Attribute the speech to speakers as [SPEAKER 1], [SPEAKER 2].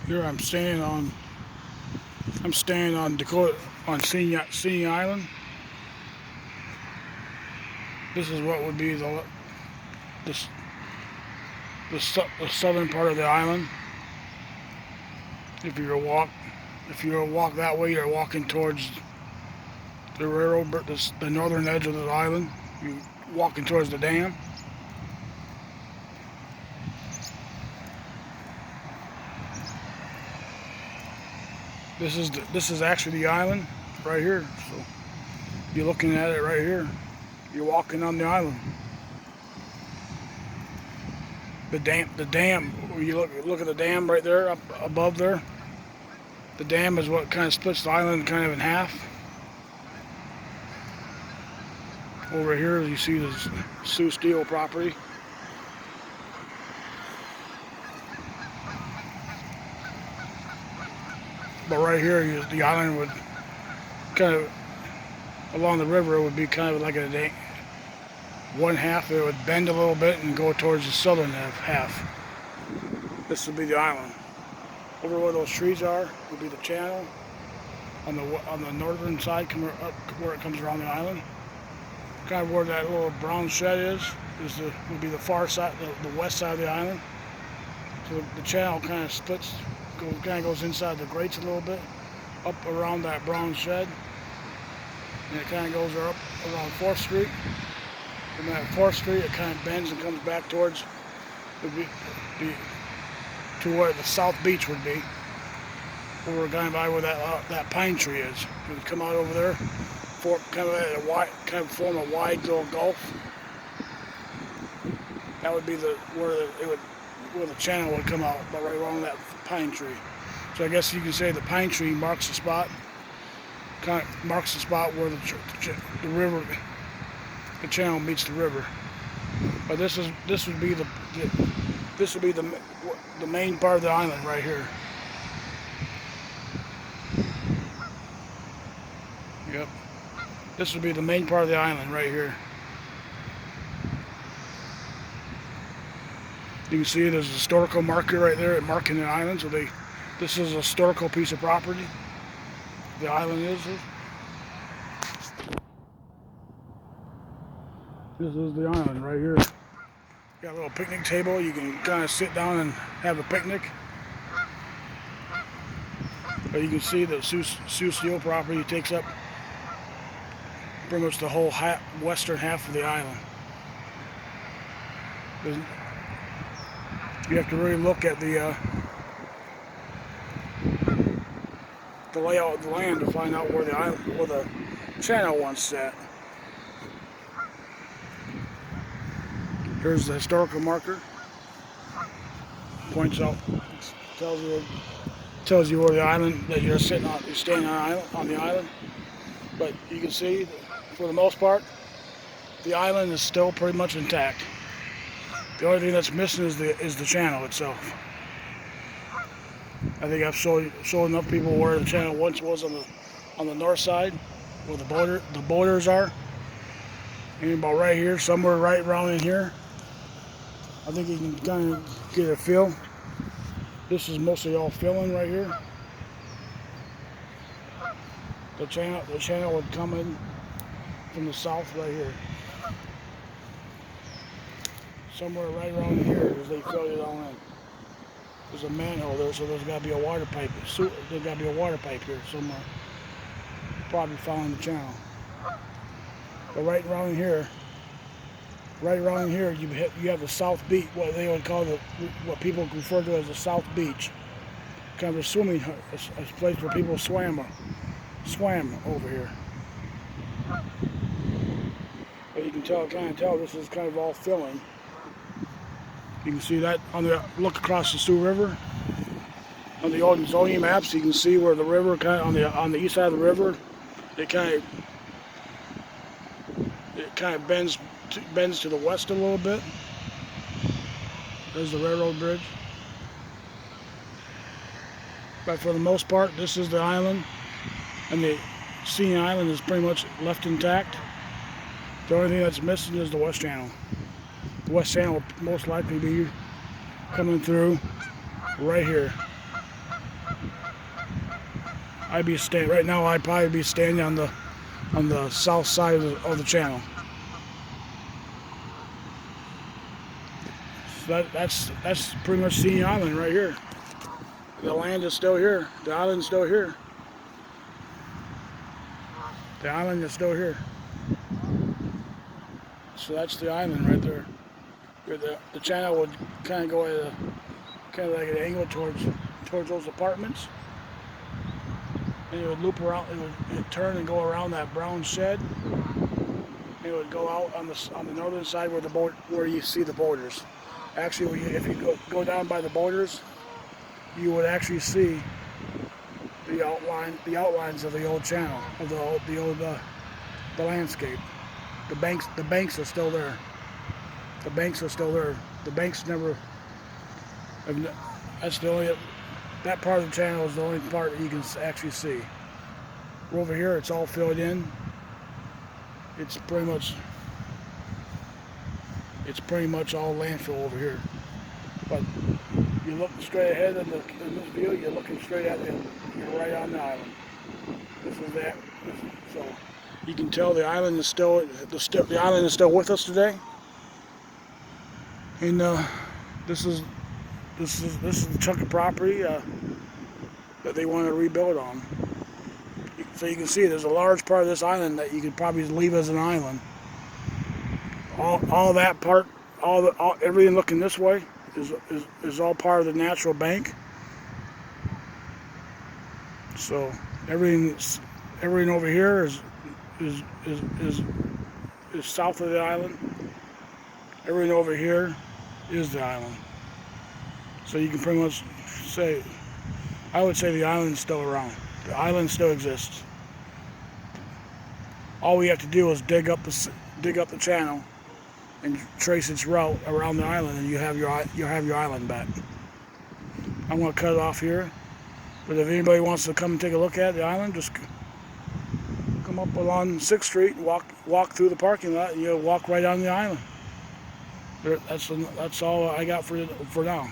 [SPEAKER 1] Here I'm staying on Seney Island. This is what would be the, the southern part of the island. If you were to walk that way, you're walking towards the railroad, the northern edge of the island. You're walking towards the dam. This is actually the island right here. So you're looking at it right here. You're walking on the island. The dam. When you look at the dam right there, up above there. The dam is what kind of splits the island kind of in half. Over here, you see the Sioux Steel property. But right here, the island would kind of, along the river, it would be kind of like one half. It would bend a little bit and go towards the southern half. This would be the island. Over where those trees are would be the channel. On the northern side, up where it comes around the island, kind of where that little brown shed would be the far side, the west side of the island. So the channel kind of splits. Kind of goes inside the grates a little bit, up around that brown shed, and it kind of goes up around 4th Street. From that 4th Street, it kind of bends and comes back towards to where the South Beach would be, over kind of by where that pine tree is. It would come out over there, kind of form a wide little gulf. That would be where the channel would come out, but right along that pine tree. So I guess you can say the pine tree marks the spot, kind of marks the spot where the river, the channel meets the river. But this would be the main part of the island right here. Yep. This would be the main part of the island right here. You can see there's a historical marker right there marking the island. So this is a historical piece of property. The island is. This is the island right here. Got a little picnic table. You can kind of sit down and have a picnic. But you can see the Sioux Steel property takes up pretty much the whole western half of the island. You have to really look at the layout of the land to find out where the channel once sat. Here's the historical marker. Points out, tells you where the island that you're staying on the island. But you can see, for the most part, the island is still pretty much intact. The only thing that's missing is the channel itself. I think I've showed enough people where the channel once was on the north side, where the boulders are. And about right here, somewhere right around in here. I think you can kind of get a feel. This is mostly all filling right here. The channel would come in from the south right here. Somewhere right around here as they fill it all in. There's a manhole there, so there's got to be a water pipe. There's got to be a water pipe here somewhere, probably following the channel. But right around here, you have the South Beach, what they would call what people refer to as the South Beach, kind of a place where people swam over here. But you can kind of tell this is kind of all filling. You can see that look across the Sioux River. On the old zoning maps, you can see where the river kind of on the east side of the river, it kind of bends to the west a little bit. There's the railroad bridge. But for the most part, this is the island, and the Seney Island is pretty much left intact. The only thing that's missing is the west channel. The west channel will most likely be coming through right here. I'd be staying right now. I'd probably be standing on the south side of the channel. So that's pretty much Seney Island right here. The land is still here. The island's still here. The island is still here. So that's the island right there. Where the channel would kind of go at a kind of like an angle towards those apartments, and it would loop around. It would turn and go around that brown shed. And it would go out on the northern side where you see the borders. Actually, if you go down by the borders, you would actually see the outlines of the old channel, of the landscape. The banks are still there. The banks are still there. The banks never. That's the only. That part of the channel is the only part that you can actually see. Over here, it's all filled in. It's pretty much all landfill over here. But you look straight ahead in this view. You're looking straight at it. You're right on the island. This is that. So you can tell the island is still with us today. And this is the chunk of property that they want to rebuild on. So you can see there's a large part of this island that you could probably leave as an island. All that part, everything looking this way is all part of the natural bank. So everything over here is south of the island. Everything over here is the island. So you can pretty much say, I would say the island's still around. The island still exists. All we have to do is dig up the channel and trace its route around the island, and you have your island back. I'm going to cut it off here, but if anybody wants to come and take a look at the island, just come up along 6th Street and walk through the parking lot, and you'll walk right on the island. That's all I got for now.